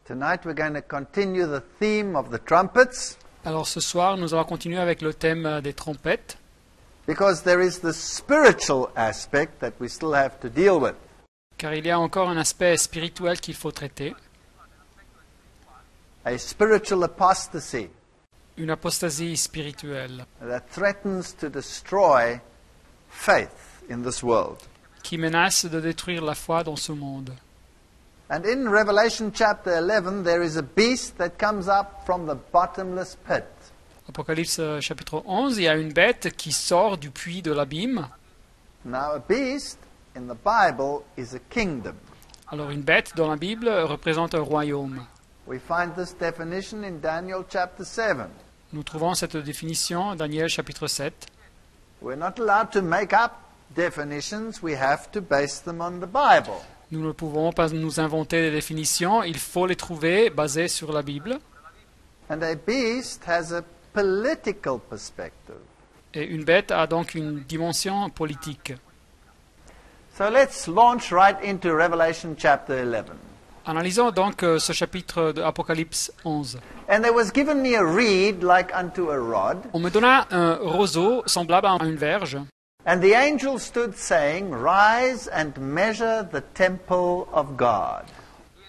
Tonight we're going to continue the theme of the trumpets Alors ce soir, nous allons continuer avec le thème des trompettes, because there is the spiritual aspect that we still have to deal with. car il y a encore un aspect spirituel qu'il faut traiter, A spiritual apostasy une apostasie spirituelle that threatens to destroy faith in this world. qui menace de détruire la foi dans ce monde. And in Revelation chapter 11 there is a beast that comes up from the bottomless pit. Apocalypse chapitre 11, il y a une bête qui sort du puits de l'abîme. Now a beast in the Bible is a kingdom. Alors une bête dans la Bible représente un royaume. We find this definition in Daniel chapter 7. Nous trouvons cette définition dans Daniel chapitre 7. We're not allowed to make up definitions, we have to base them on the Bible. Nous ne pouvons pas nous inventer des définitions, il faut les trouver basées sur la Bible. And a beast has a political perspective. Et une bête a donc une dimension politique. So let's launch right into Revelation chapter 11. Analysons donc ce chapitre de Apocalypse 11. And there was given me a reed like unto a rod, On me donna un roseau semblable à une verge, and the angel stood saying, Rise and measure the temple of God.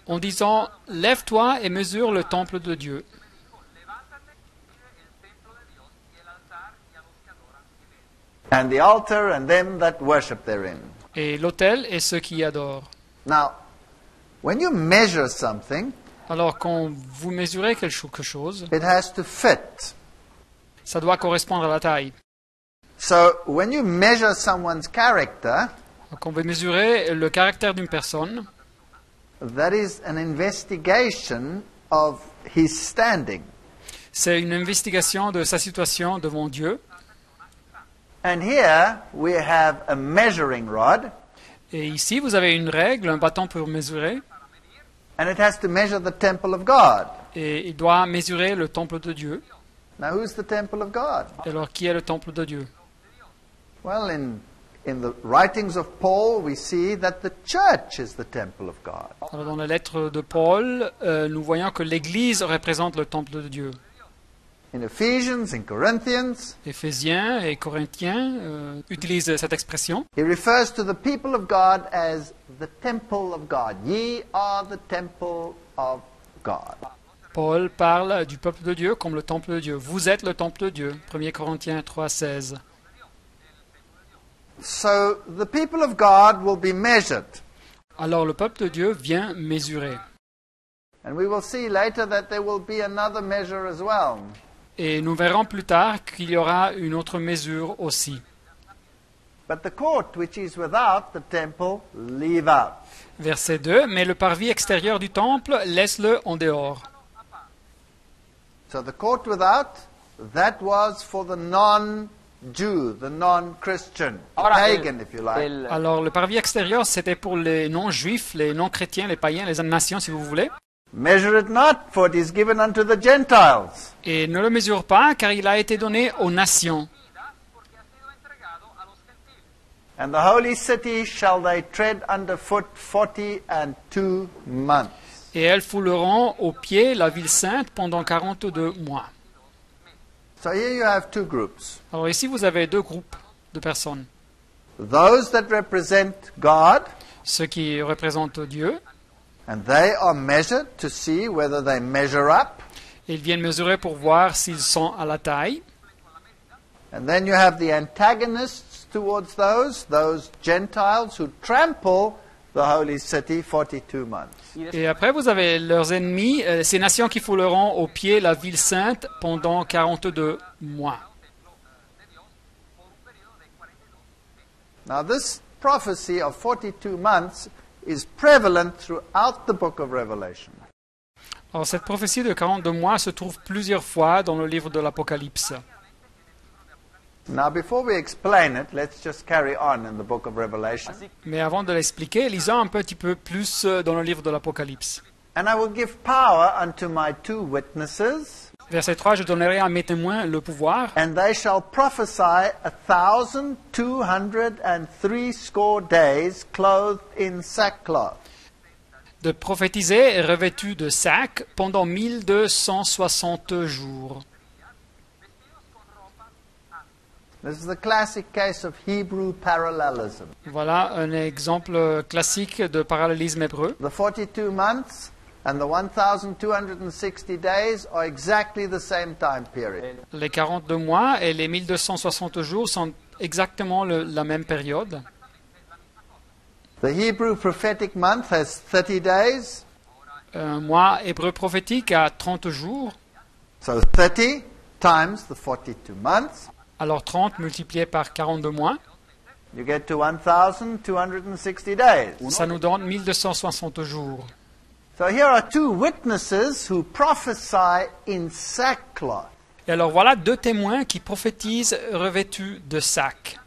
en disant « Lève-toi et mesure le temple de Dieu, And the altar and them that worship therein. et l'autel et ceux qui y adorent. » Now, when you measure something, Alors quand vous mesurez quelque chose, it has to fit. ça doit correspondre à la taille. So when you measure someone's character, Quand vous mesurez le caractère d'une personne, that is an investigation of his standing. c'est une investigation de sa situation devant Dieu. And here we have a measuring rod, Et ici, vous avez une règle, un bâton pour mesurer, and it has to measure the temple of God. et il doit mesurer le temple de Dieu. Now, who's the temple of God? Alors, qui est le temple de Dieu? Well, in the writings of Paul, we see that the church is the temple of God. Alors, dans la lettre de Paul, nous voyons que l'Église représente le temple de Dieu. In Ephesians, in Corinthians, Éphésiens et Corinthiens utilisent cette expression. he refers to the people of God as the temple of God. Ye are the temple of God. Paul parle du peuple de Dieu comme le temple de Dieu. Vous êtes le temple de Dieu. 1 Corinthiens 3,16. So the people of God will be measured. Alors, le peuple de Dieu vient mesurer. And we will see later that there will be another measure as well. Et nous verrons plus tard qu'il y aura une autre mesure aussi. But the court which is without the temple, leave out. Verset 2. Mais le parvis extérieur du temple, laisse-le en dehors. So the court without, that was for the non-Jew, the non-Christian, pagan if you like. Alors, le parvis extérieur, c'était pour les non-juifs, les non-chrétiens, les païens, les nations, si vous voulez. Measure it not, for it is given unto the Gentiles. Et ne le mesure pas, car il a été donné aux nations. And the holy city shall they tread underfoot 42 months. Et elles fouleront aux pieds la ville sainte pendant 42 mois. So here you have two groups. Alors ici, vous avez deux groupes de personnes. Those that represent God, Ceux qui représentent Dieu, and they are measured to see whether they measure up. et ils viennent mesurer pour voir s'ils sont à la taille. And then you have the antagonists towards those Gentiles who trample the holy city 42 months. Et après, vous avez leurs ennemis, ces nations qui fouleront aux pieds la ville sainte pendant 42 mois. Now this prophecy of 42 months is prevalent throughout the book of Revelation. Alors cette prophétie de 42 mois se trouve plusieurs fois dans le livre de l'Apocalypse. Now before we explain it, let's just carry on in the book of Revelation. Mais avant de l'expliquer, lisons un petit peu plus dans le livre de l'Apocalypse. And I will give power unto my two witnesses, Verset 3, je donnerai à mes témoins le pouvoir, and they shall prophesy 1,260 days clothed in sackcloth. de prophétiser revêtus de sac pendant 1260 jours. This is the classic case of Hebrew parallelism. Voilà un exemple classique de parallélisme hébreu. The 42 months and the 1260 days are exactly the same time period. Les 42 mois et les 1260 jours sont exactement la même période. The Hebrew prophetic month has 30 days, Un mois hébreu prophétique a 30 jours. so 30 times the 42 months, Alors 30 multiplié par 42 mois, you get to 1260 days. ça nous donne 1260 jours. So here are two witnesses who prophesy in sackcloth. Et alors voilà deux témoins qui prophétisent revêtus de sac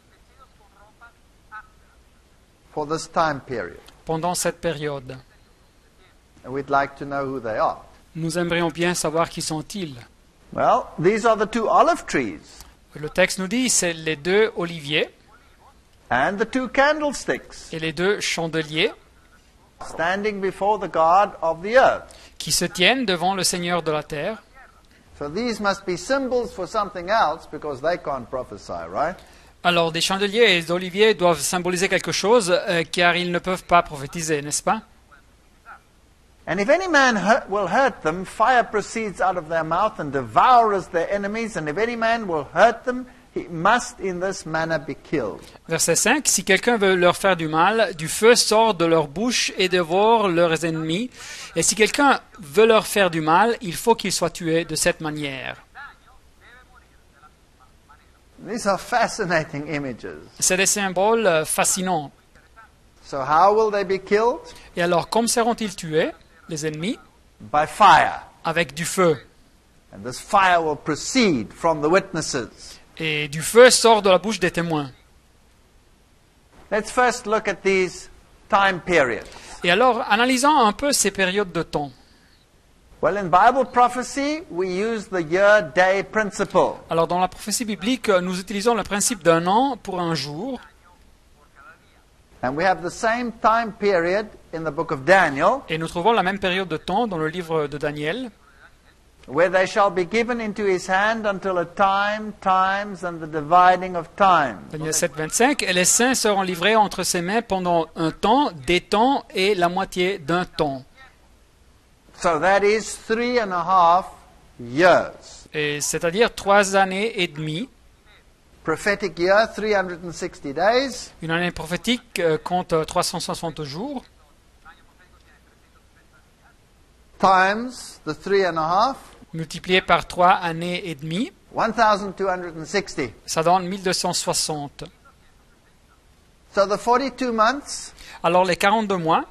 For this time period. pendant cette période. And we'd like to know who they are. Nous aimerions bien savoir qui sont-ils. Well, these are the two olive trees Le texte nous dit c'est les deux oliviers and the two candlesticks et les deux chandeliers standing before the God of the earth. qui se tiennent devant le Seigneur de la terre. So these must be symbols for something else because they can't prophesy, right? Alors des chandeliers et des oliviers doivent symboliser quelque chose car ils ne peuvent pas prophétiser, n'est-ce pas? And if any man will hurt them, fire proceeds out of their mouth and devours their enemies. And if any man will hurt them, he must in this manner be killed. Verset 5. Si quelqu'un veut leur faire du mal, du feu sort de leur bouche et dévore leurs ennemis. Et si quelqu'un veut leur faire du mal, il faut qu'il soit tué de cette manière. These are fascinating images. C'est des symboles fascinants. So how will they be killed? Et alors, comment seront-ils tués, les ennemis? By fire. Avec du feu. And this fire will proceed from the witnesses. Et du feu sort de la bouche des témoins. Let's first look at these time periods. Et alors, analysons un peu ces périodes de temps. Well, in Bible prophecy, we use the year-day principle. Alors, dans la prophétie biblique, nous utilisons le principe d'un an pour un jour. And we have the same time period in the book of Daniel, Et nous trouvons la même période de temps dans le livre de Daniel, where they shall be given into his hand until a time, times, and the dividing of time. Daniel 7, 25. Et les saints seront livrés entre ses mains pendant un temps, des temps et la moitié d'un temps. So that is 3.5 years. Et c'est-à-dire 3 années et demie. Prophetic year, 360 days. Une année prophétique compte 360 jours. Times the 3.5, Multiplié par 3 années et demie, 1260. ça donne 1260. So the 42 months, Alors les 42 mois,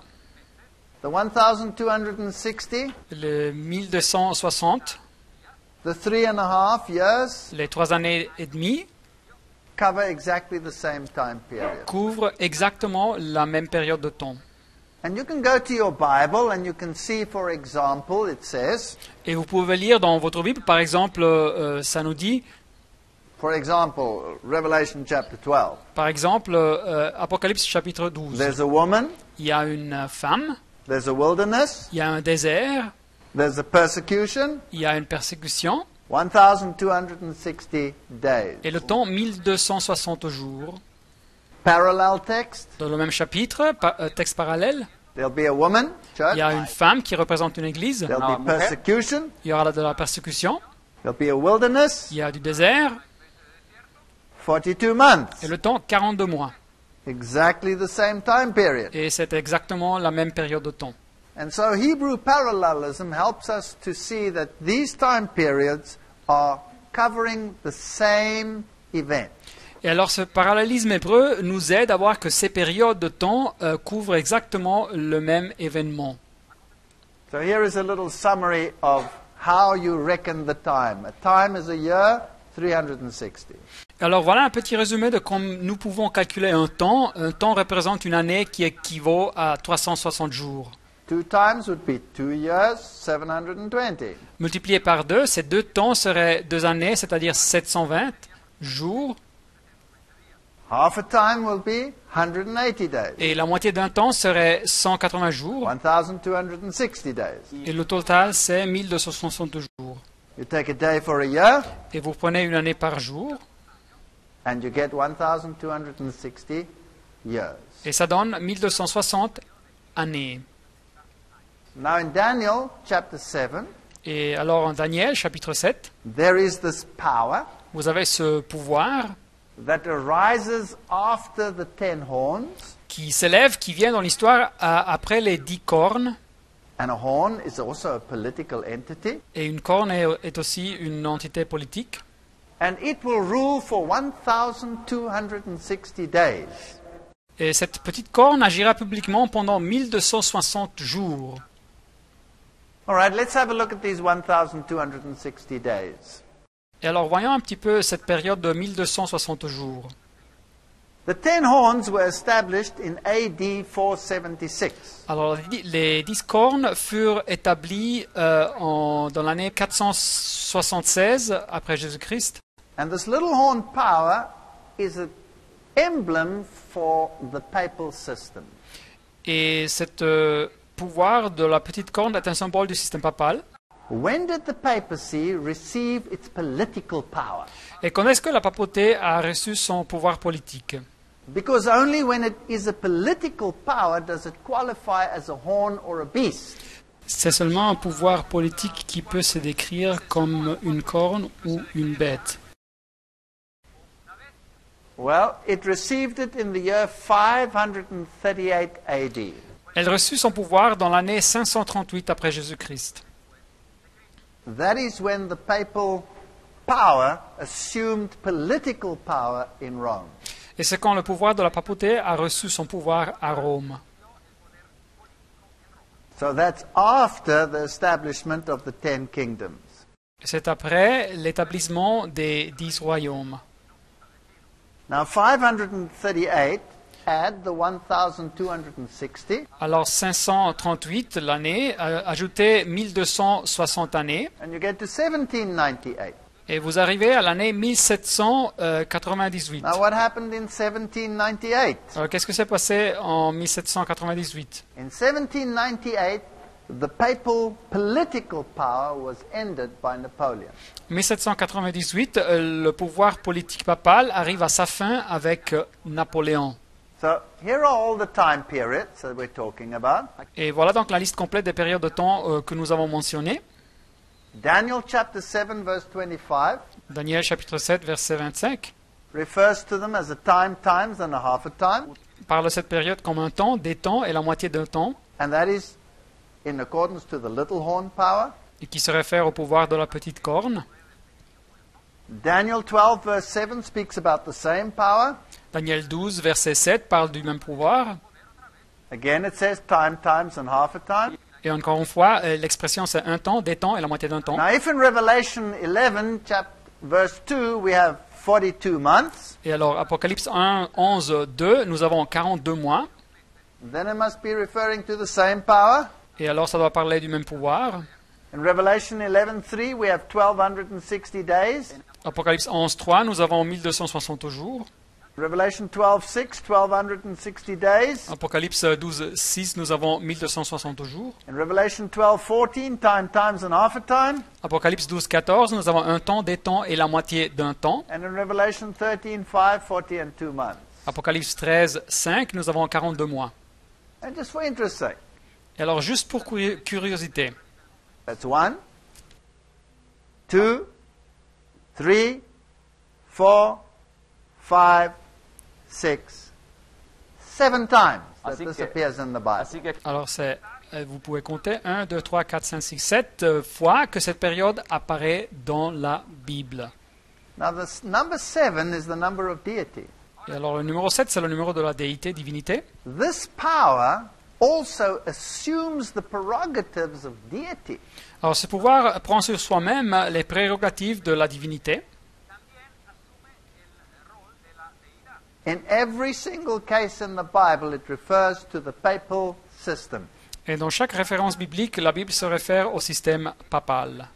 the 1260, les 1260, the 3.5 years les 3 années et demie, cover exactly the same time period. couvrent exactement la même période de temps. And you can go to your Bible and you can see, for example, it says, Et vous pouvez lire dans votre Bible, par exemple, ça nous dit, for example, Revelation chapter 12. par exemple, Apocalypse chapitre 12. There's a woman, Il y a une femme, there's a wilderness, il y a un désert, there's a persecution, il y a une persécution, 1260 days. et le temps 1260 jours. Parallel text, Dans le même chapitre, texte parallèle, there'll be a woman, church, il y a une femme qui représente une église, there'll be persecution, il y aura de la persécution, there'll be a wilderness, il y a du désert, 42 months. et le temps 42 mois. Exactly the same time period. Et c'est exactement la même période de temps. And so Hebrew parallelism helps us to see that these time periods are covering the same event. Et alors ce parallélisme hébreu nous aide à voir que ces périodes de temps couvrent exactement le même événement. So here is a little summary of how you reckon the time. A time is a year, 360. Alors voilà un petit résumé de comment nous pouvons calculer un temps. Un temps représente une année qui équivaut à 360 jours. 2 times would be 2 years, 720. Multiplié par 2, ces deux temps seraient 2 années, c'est-à-dire 720 jours. Half a time will be 180 days. Et la moitié d'un temps serait 180 jours. 1260 days. Et le total, c'est 1260 jours. You take a day for a year, Et vous prenez une année par jour, and you get 1260 years. et ça donne 1260 années. Now in Daniel chapter 7, Et alors en Daniel, chapitre 7, there is this power vous avez ce pouvoir that arises after the 10 horns, qui s'élève, qui vient dans l'histoire après les 10 cornes. and a horn is also a political entity, Et une corne est aussi une entité politique. and it will rule for 1260 days. Et cette petite corne agira publiquement pendant 1260 jours. All right, let's have a look at these 1260 days. Et alors voyons un petit peu cette période de 1260 jours. The 10 horns were established in AD 476. Alors les 10 cornes furent établies dans l'année 476 après Jésus-Christ. And this little horn power is an emblem for the papal system. Et cet pouvoir de la petite corne est un symbole du système papal. When did the papacy receive its political power? Et quand est-ce que la papauté a reçu son pouvoir politique? Because only when it is a political power does it qualify as a horn or a beast. C'est seulement un pouvoir politique qui peut se décrire comme une corne ou une bête. Well, it received it in the year 538 AD. Elle reçut son pouvoir dans l'année 538 après Jésus-Christ. That is when the papal power assumed political power in Rome. Et c'est quand le pouvoir de la papauté a reçu son pouvoir à Rome. So that's after the establishment of the 10 kingdoms. C'est après l'établissement des 10 royaumes. Now 538 add the 1260 Alors 538 l'année, ajoutez 1260 années, and you get to 1798. et vous arrivez à l'année 1798. Now what happened in 1798? Alors qu'est-ce que s'est passé en 1798? In 1798 the papal political power was ended by Napoleon. 1798, le pouvoir politique papal arrive à sa fin avec Napoléon. So here are all the time periods that we're talking about. Et voilà donc la liste complète des périodes de temps que nous avons mentionnées. Daniel chapter 7 verse 25 Daniel chapitre 7 verset 25 refers to them as a time, times, and a half a time. parle de cette période comme un temps, des temps et la moitié d'un temps, And that is in accordance to the little horn power. et qui se réfère au pouvoir de la petite corne. Daniel 12 verse 7 speaks about the same power. Daniel 12 verset 7 parle du même pouvoir. Again it says time, times, and half a time. Et encore une fois, l'expression c'est un temps, des temps et la moitié d'un temps. Now if in Revelation 11 verse 2 we have 42 months, Et alors, Apocalypse 1, 11, 2, nous avons 42 mois. then it must be referring to the same power. Et alors, ça doit parler du même pouvoir. In Revelation 11:3 we have 1260 days. Apocalypse 11, 3, nous avons 1260 jours. Revelation 12:6 1260 days. Apocalypse 12, 6, nous avons 1260 jours. In Revelation 12:14 time, times, and half a time. Apocalypse 12, 14, nous avons un temps, des temps et la moitié d'un temps. And in Revelation 13:5 40 and 2 months. Apocalypse 13, 5, nous avons 42 mois. And just for interest sake, Et alors, juste pour curiosité, that's 1, 2, 3, 4, 5, 6, 7 times that Así this que- appears in the Bible. Así que alors vous pouvez compter 1, 2, 3, 4, 5, 6, 7 fois que cette période apparaît dans la Bible. Now, this number 7 is the number of deity. Et alors, le numéro 7, c'est le numéro de la déité, divinité. This power also assumes the prerogatives of deity. Alors, ce pouvoir prend sur soi-même les prérogatives de la divinité. In every single case in the Bible, it refers to the papal system. Et dans chaque référence biblique, la Bible se réfère au système papal.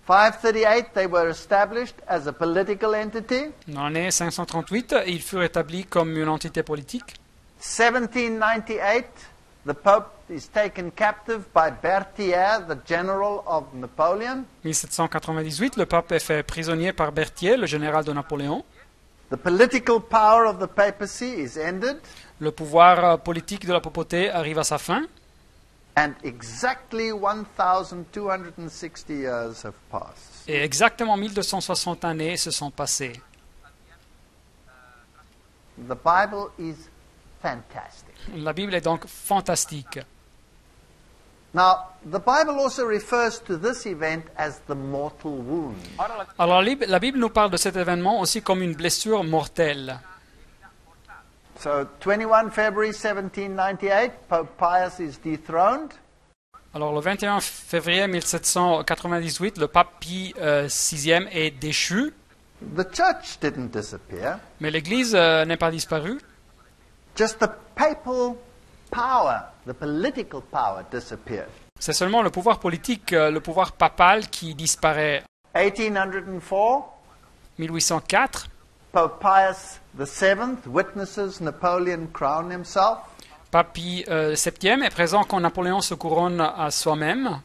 538, they were established as a political entity. Dans l'année 538, ils furent établis comme une entité politique. 1798, the Pope is taken captive by Berthier, the general of Napoleon. 1798, le pape est fait prisonnier par Berthier, le général de Napoléon. The political power of the papacy is ended, Le pouvoir politique de la papauté arrive à sa fin. and exactly 1,260 years have passed. Et exactement 1260 années se sont passées. The Bible is fantastic. La Bible est donc fantastique. Now, the Bible also refers to this event as the mortal wound. Alors la Bible nous parle de cet événement aussi comme une blessure mortelle. So, 21 February 1798, Pope Pius is dethroned. Alors le 21 février 1798, le pape Pie VI est déchu, The church didn't disappear. mais l'Église n'est pas disparue. Just the papal power, the political power disappeared. C'est seulement le pouvoir politique, le pouvoir papal qui disparaît. 1804, 1804, Pope Pius VII witnesses Napoleon crown himself. pape Pie VII est présent quand Napoléon se couronne à soi-même.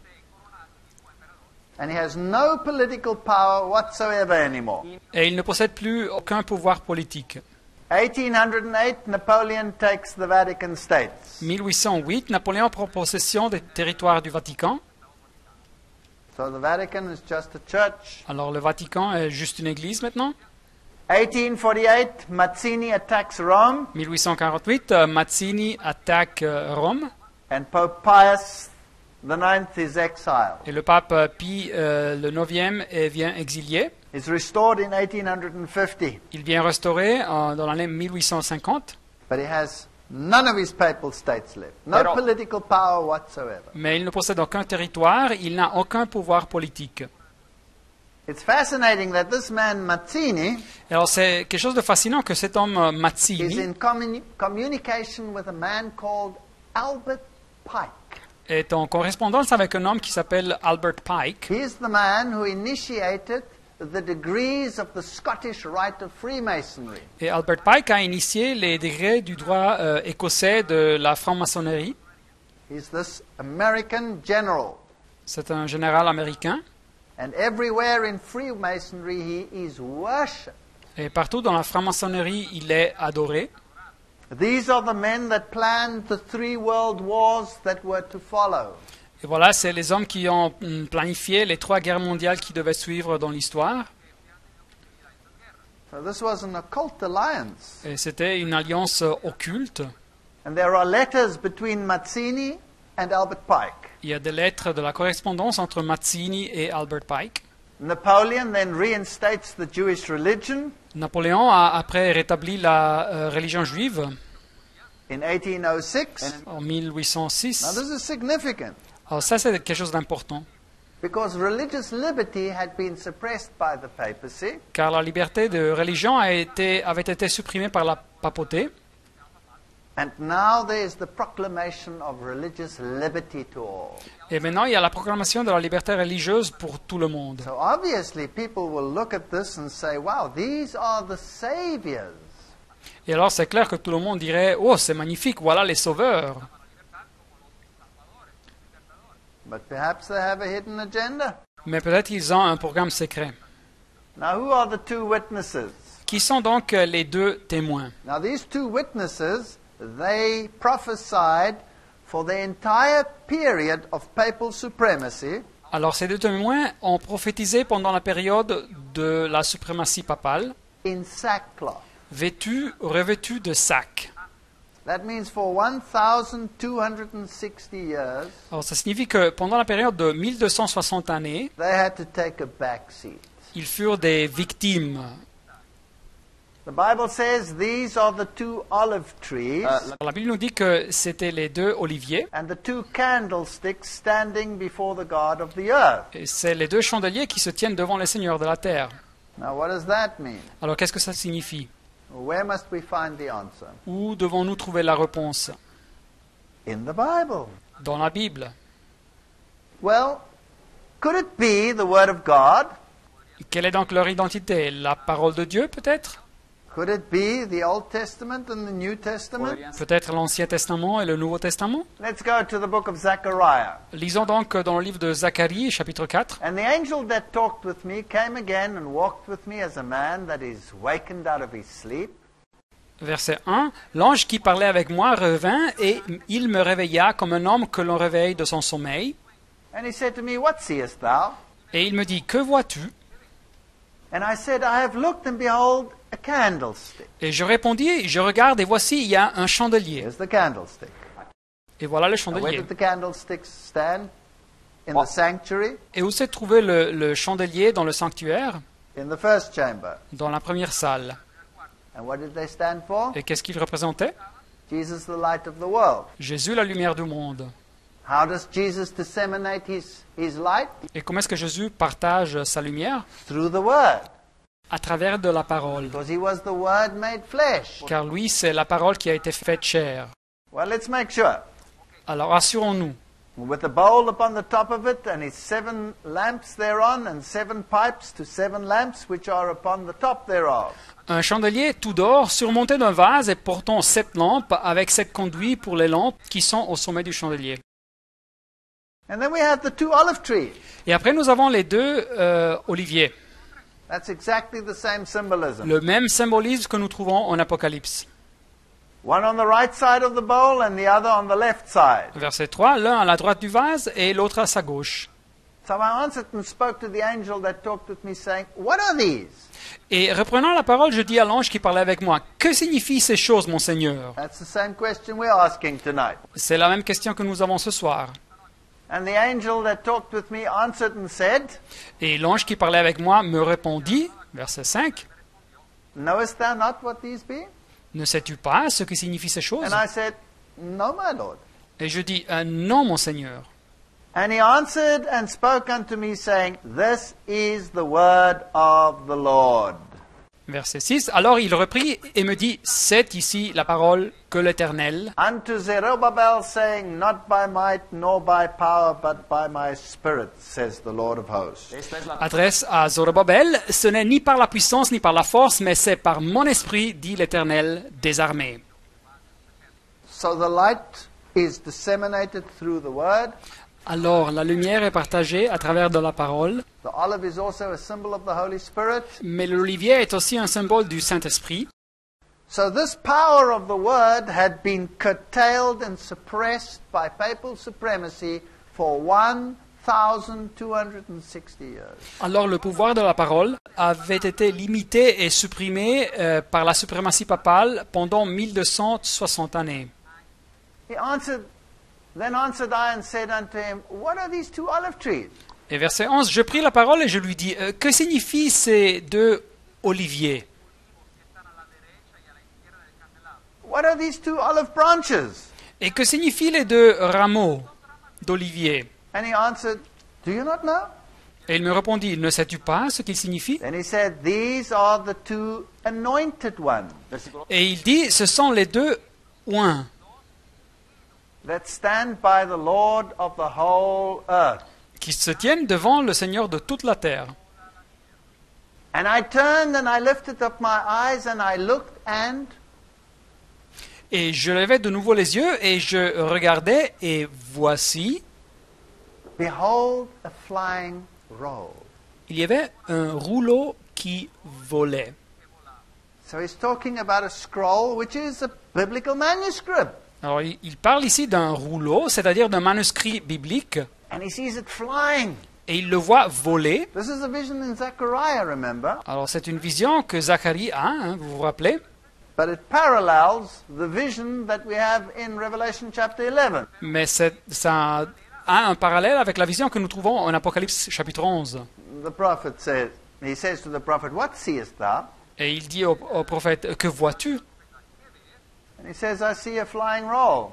And he has no political power whatsoever anymore. Et il ne possède plus aucun pouvoir politique. 1808, Napoleon takes the Vatican States. 1808, Napoléon prend possession des territoires du Vatican. So the Vatican is just a church. Alors le Vatican est juste une église maintenant. 1848, Mazzini attacks Rome, 1848, Mazzini attaque Rome and Pope Pius IX is exiled. et le pape Pie le IXe vient exilié. Is restored in 1850, Il vient restaurer dans l'année 1850, but he has none of his papal states left. No political power whatsoever. mais il ne possède aucun territoire, il n'a aucun pouvoir politique. It's fascinating that this man Mazzini Et alors c'est quelque chose de fascinant que cet homme is Mazzini in communication with a man called Albert Pike. est en correspondance avec un homme qui s'appelle Albert Pike. He is the man who initiated the degrees of the Scottish Rite of Freemasonry. Et Albert Pike a initié les degrés du droit écossais de la franc-maçonnerie. He's this American general. C'est un général américain. And everywhere in Freemasonry he is worshipped. Et partout dans la franc-maçonnerie, il est adoré. These are the men that planned the 3 world wars that were to follow. Et voilà, c'est les hommes qui ont planifié les 3 guerres mondiales qui devaient suivre dans l'histoire. So this was an occult alliance. Et c'était une alliance occulte. And there are letters between Mazzini and Albert Pike. Il y a des lettres de la correspondance entre Mazzini et Albert Pike. Napoleon then reinstates the Jewish religion Napoléon a après rétabli la religion juive in 1806. en Now 1806. this is significant Alors ça, c'est quelque chose d'important, because religious liberty had been suppressed by the papacy. car la liberté de religion avait été supprimée par la papauté. And now there is the proclamation of religious liberty to all. Et maintenant, il y a la proclamation de la liberté religieuse pour tout le monde. So obviously people will look at this and say, wow, these are the saviors. Et alors, c'est clair que tout le monde dirait, oh, c'est magnifique, voilà les sauveurs. But perhaps they have a hidden agenda. Mais peut-être qu'ils ont un programme secret. Now who are the 2 witnesses? Qui sont donc les 2 témoins? Now these 2 witnesses, they prophesied for the entire period of papal supremacy. Alors, ces 2 témoins ont prophétisé pendant la période de la suprématie papale, In sackcloth. revêtus de sacs. That means for 1,260 years, Alors, ça signifie que pendant la période de 1260 années, they had to take a back seat. ils furent des victimes. The Bible says these are the 2 olive trees La Bible nous dit que c'était les 2 oliviers, and the 2 candlesticks standing before the God of the earth. et c'est les 2 chandeliers qui se tiennent devant les seigneurs de la terre. Now what does that mean? Alors, qu'est-ce que ça signifie? Where must we find the answer? Où devons-nous trouver la réponse? In the Bible. Dans la Bible. Well, Could it be the Word of God? Quelle est donc leur identité? La parole de Dieu, peut-être? Could it be the Old Testament and the New Testament? Peut-être l'Ancien Testament et le Nouveau Testament? Let's go to the book of Zechariah. Lisons donc dans le livre de Zacharie, chapitre 4. And the angel that talked with me came again and walked with me as a man that is wakened out of his sleep. Verset 1. L'ange qui parlait avec moi revint et il me réveilla comme un homme que l'on réveille de son sommeil. And he said to me, What seest thou? Et il me dit, que vois-tu? And I said, I have looked and behold a candlestick. Et je répondis, je regarde et voici, il y a un chandelier. Here's the candlestick. Et voilà le Now, where chandelier. did the candlestick stand? In the sanctuary? Et où s'est trouvé le chandelier dans le sanctuaire? In the first chamber. Dans la première salle. And what did they stand for? Et qu'est-ce qu'il représentait? Jesus, the light of the world. Jésus, la lumière du monde. How does Jesus disseminate his light? Et comment est-ce que Jésus partage sa lumière? Through the Word. À travers de la parole. Because he was the Word made flesh. Car lui, c'est la parole qui a été faite chair. Well, let's make sure. Alors assurons-nous. With a bowl upon the top of it, and his 7 lamps thereon, and 7 pipes to 7 lamps which are upon the top thereof. Un chandelier tout d'or surmonté d'un vase et portant 7 lampes avec 7 conduits pour les lampes qui sont au sommet du chandelier. And then we have the 2 olive trees. Et après, nous avons les 2 oliviers. That's exactly the same symbolism. Le même symbolisme que nous trouvons en Apocalypse. One on the right side of the bowl and the other on the left side. Verset 3, l'un à la droite du vase et l'autre à sa gauche. So I answered and spoke to the angel that talked with me, saying, What are these? Et reprenant la parole, je dis à l'ange qui parlait avec moi, que signifient ces choses, mon Seigneur? That's the same question we're asking tonight. C'est la même question que nous avons ce soir. And the angel that talked with me answered and said, Et l'ange qui parlait avec moi me répondit, verset 5, Knowest thou not what these be? ne sais-tu pas ce que signifient ces choses? And I said, No, my Lord. Et je dis, non, mon Seigneur. And he answered and spoke unto me, saying, This is the word of the Lord. Verset 6, alors il reprit et me dit, c'est ici la parole que l'Éternel Unto Zerubbabel, saying, Not by might nor by power, but by my spirit, says the Lord of hosts. adresse à Zorobabel, ce n'est ni par la puissance ni par la force, mais c'est par mon esprit, dit l'Éternel des armées. So the light is disseminated through the word. Alors la lumière est partagée à travers de la parole, The olive is also a symbol of the Holy Spirit. mais l'olivier est aussi un symbole du Saint-Esprit. So this power of the word had been curtailed and suppressed by papal supremacy for 1,260 years. Alors le pouvoir de la parole avait été limité et supprimé par la suprématie papale pendant 1260 années. Then answered I and said unto him, What are these 2 olive trees? Et verset 11, je pris la parole et je lui dis, que signifient ces 2 oliviers? What are these 2 olive branches? Et que signifient les 2 rameaux d'olivier? And he answered, Do you not know? Et il me répondit, ne sais-tu pas ce qu'ils signifient? Then he said, These are the 2 anointed ones Et il dit, ce sont les 2 oints that stand by the Lord of the whole earth. qui se tiennent devant le Seigneur de toute la terre. And I turned and I lifted up my eyes and I looked and Et je levai de nouveau les yeux et je regardais et voici, behold a flying roll. il y avait un rouleau qui volait. So he's talking about a scroll which is a biblical manuscript. Alors il parle ici d'un rouleau, c'est-à-dire d'un manuscrit biblique, And he sees it flying. et il le voit voler. This is a vision in Zechariah, remember? Alors c'est une vision que Zacharie a, vous vous rappelez, But it parallels the vision that we have in Revelation chapter 11. mais ça a un parallèle avec la vision que nous trouvons en Apocalypse chapitre 11. The prophet says, he says to the prophet, What seest thou? Et il dit au prophète, que vois-tu? And he says, I see a flying roll.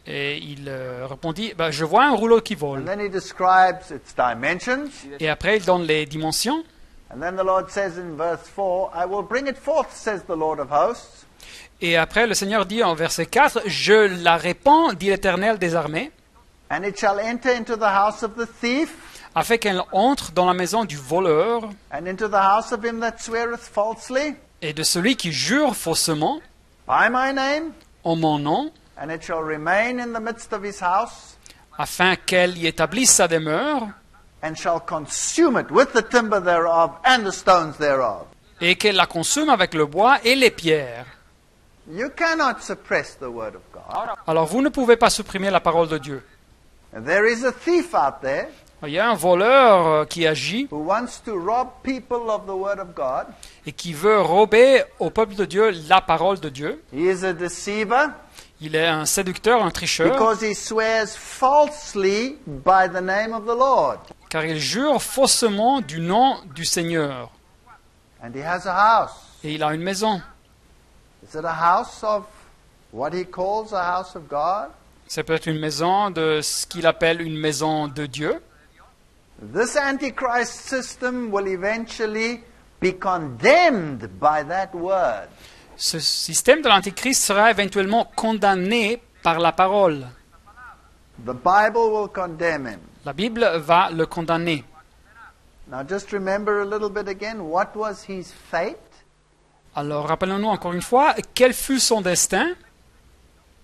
Et il répondit, je vois un rouleau qui And vole. then he describes its dimensions. Et après il donne les dimensions. And then the Lord says in verse 4, I will bring it forth, says the Lord of hosts. Et après le Seigneur dit en verset 4, je la répands, dit l'Éternel des armées. And it shall enter into the house of the thief. afin qu'elle entre dans la maison du voleur and into the house of him that sweareth falsely et de celui qui jure faussement by my name, en mon nom, and it shall remain in the midst of his house, afin qu'elle y établisse sa demeure and shall consume it with the timber thereof and the stones thereof. et qu'elle la consume avec le bois et les pierres. You cannot suppress the word of God. Alors vous ne pouvez pas supprimer la parole de Dieu. And there is a thief out there Il y a un voleur qui agit who wants to rob people of the word of God. et qui veut rober au peuple de Dieu la parole de Dieu. He is a deceiver Il est un séducteur, un tricheur, because he swears falsely by the name of the Lord. car il jure faussement du nom du Seigneur. And he has a house. Et il a une maison. Is it a house of what he calls a house of God? C'est peut-être une maison de ce qu'il appelle une maison de Dieu. This Antichrist system will eventually be condemned by that word. Ce système de l'Antichrist sera éventuellement condamné par la parole. The Bible will condemn him. La Bible va le condamner. Now just remember a little bit again, what was his fate? Alors rappelons-nous encore une fois, quel fut son destin?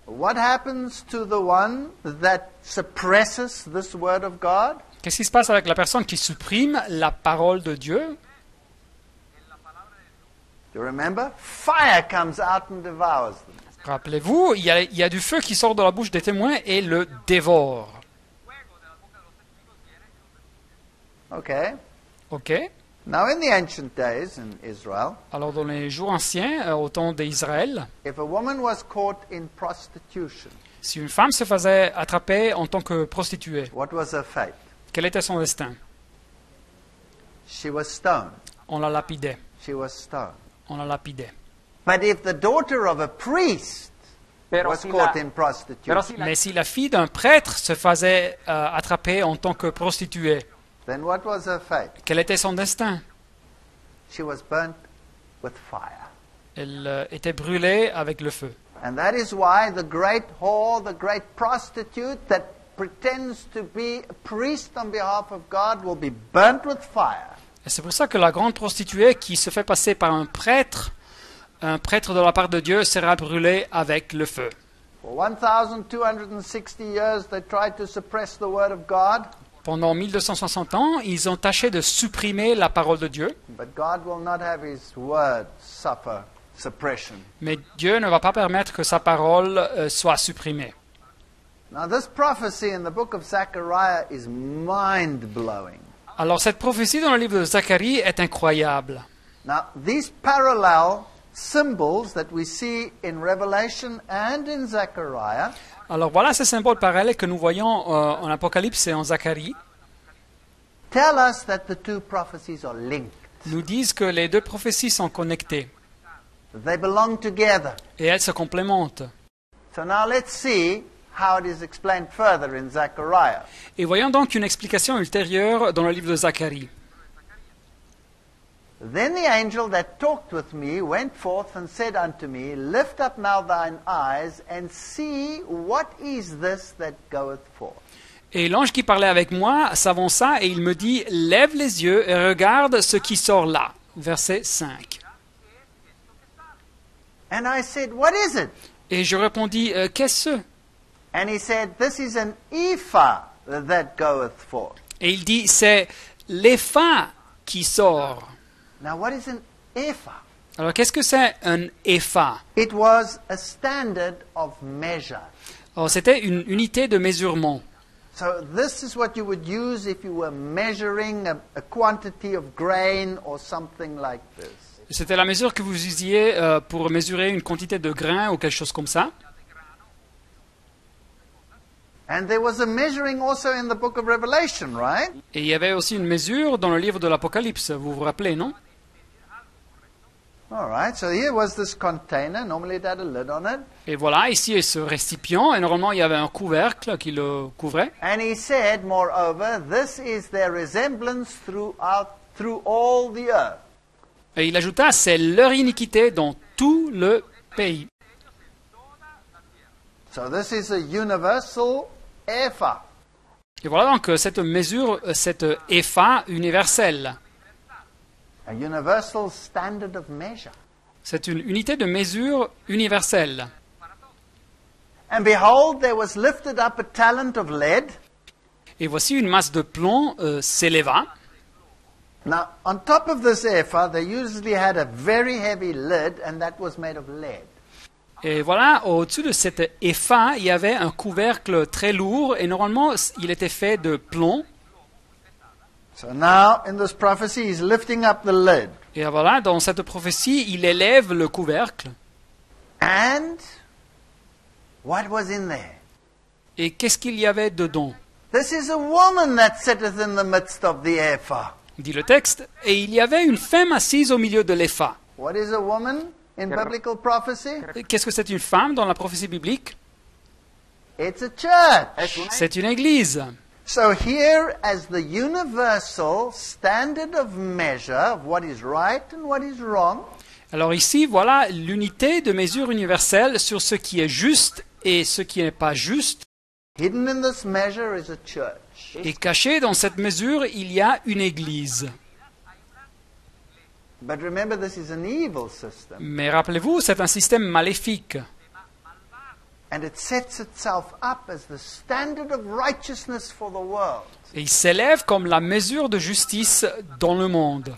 What happens to the one that suppresses this word of God? Qu'est-ce qui se passe avec la personne qui supprime la parole de Dieu? Do you remember? Fire comes out and devours them. Rappelez-vous, il y a du feu qui sort de la bouche des témoins et le dévore. Okay. Ok? Now in the ancient days in Israel, Alors dans les jours anciens, au temps d'Israël, if a woman was caught in prostitution, si une femme se faisait attraper en tant que prostituée, what was her fate? quel était son destin? She was stoned. On la lapidait. She was stoned. On la lapidait. But if the daughter of a priest was caught in prostitution, Mais si la fille d'un prêtre se faisait attraper en tant que prostituée, then what was her fate? quel était son destin? She was burnt with fire. Elle était brûlée avec le feu. And that is why the great whore, the great prostitute that pretends to be a priest on behalf of God will be burnt with fire. Et c'est pour ça que la grande prostituée qui se fait passer par un prêtre de la part de Dieu sera brûlée avec le feu. For 1,260 years they tried to suppress the word of God, Pendant 1260 ans, ils ont tâché de supprimer la parole de Dieu, but God will not have his word suffer suppression. mais Dieu ne va pas permettre que sa parole soit supprimée. Now this prophecy in the book of Zechariah is mind-blowing. Alors cette prophétie dans le livre de Zacharie est incroyable. Now these parallel symbols that we see in Revelation and in Zechariah Alors voilà ces symboles parallèles que nous voyons en Apocalypse et en Zacharie, tell us that the two prophecies are linked. nous disent que les deux prophéties sont connectées They belong together. et elles se complémentent. So now let's see how it is explained further in Zechariah. Et voyons donc une explication ultérieure dans le livre de Zacharie. Then the angel that talked with me went forth and said unto me, Lift up now thine eyes and see what is this that goeth forth. Et l'ange qui parlait avec moi s'avança et il me dit, lève les yeux et regarde ce qui sort là. Verset 5. And I said, What is it? Et je répondis, qu'est-ce? And he said, This is an ephah that goeth forth. Et il dit, c'est l'épha qui sort. Now what is an ephah? Alors qu'est-ce que c'est un épha? It was a standard of measure. Alors c'était une unité de mesurement. So this is what you would use if you were measuring a quantity of grain or something like this. C'était la mesure que vous usiez pour mesurer une quantité de grains ou quelque chose comme ça. And there was a measuring also in the book of Revelation, right? Et il y avait aussi une mesure dans le livre de l'Apocalypse, vous vous rappelez, non? All right, so here was this container. Normally it had a lid on it. Et voilà, ici est ce récipient, et normalement il y avait un couvercle qui le couvrait. And he said, moreover, this is their resemblance through all the earth. Et il ajouta, c'est leur iniquité dans tout le pays. So this is a universal ephah. Et voilà donc cette mesure, cette épha universelle. A universal standard of measure. C'est une unité de mesure universelle. And behold, there was lifted up a talent of lead. Et voici une masse de plomb s'éleva. Now, on top of this ephah, they usually had a very heavy lid, and that was made of lead. Et voilà, au-dessus de cette épha, il y avait un couvercle très lourd, et normalement, il était fait de plomb. So now, in this prophecy, he's lifting up the lid. Et voilà, dans cette prophétie, il élève le couvercle. And what was in there? Et qu'est-ce qu'il y avait dedans? This is a woman that sitteth in the midst of the ephah. Dit le texte. Et il y avait une femme assise au milieu de l'épha. What is a woman in biblical prophecy? Qu'est-ce que c'est une femme dans la prophétie biblique? It's a church. C'est une église. So here, as the universal standard of measure of what is right and what is wrong, Alors ici, voilà l'unité de mesure universelle sur ce qui est juste et ce qui n'est pas juste. hidden in this measure is a church. Et caché dans cette mesure, il y a une église. But remember, this is an evil system. Mais rappelez-vous, c'est un système maléfique. And it sets itself up as the standard of righteousness for the world. Et il s'élève comme la mesure de justice dans le monde.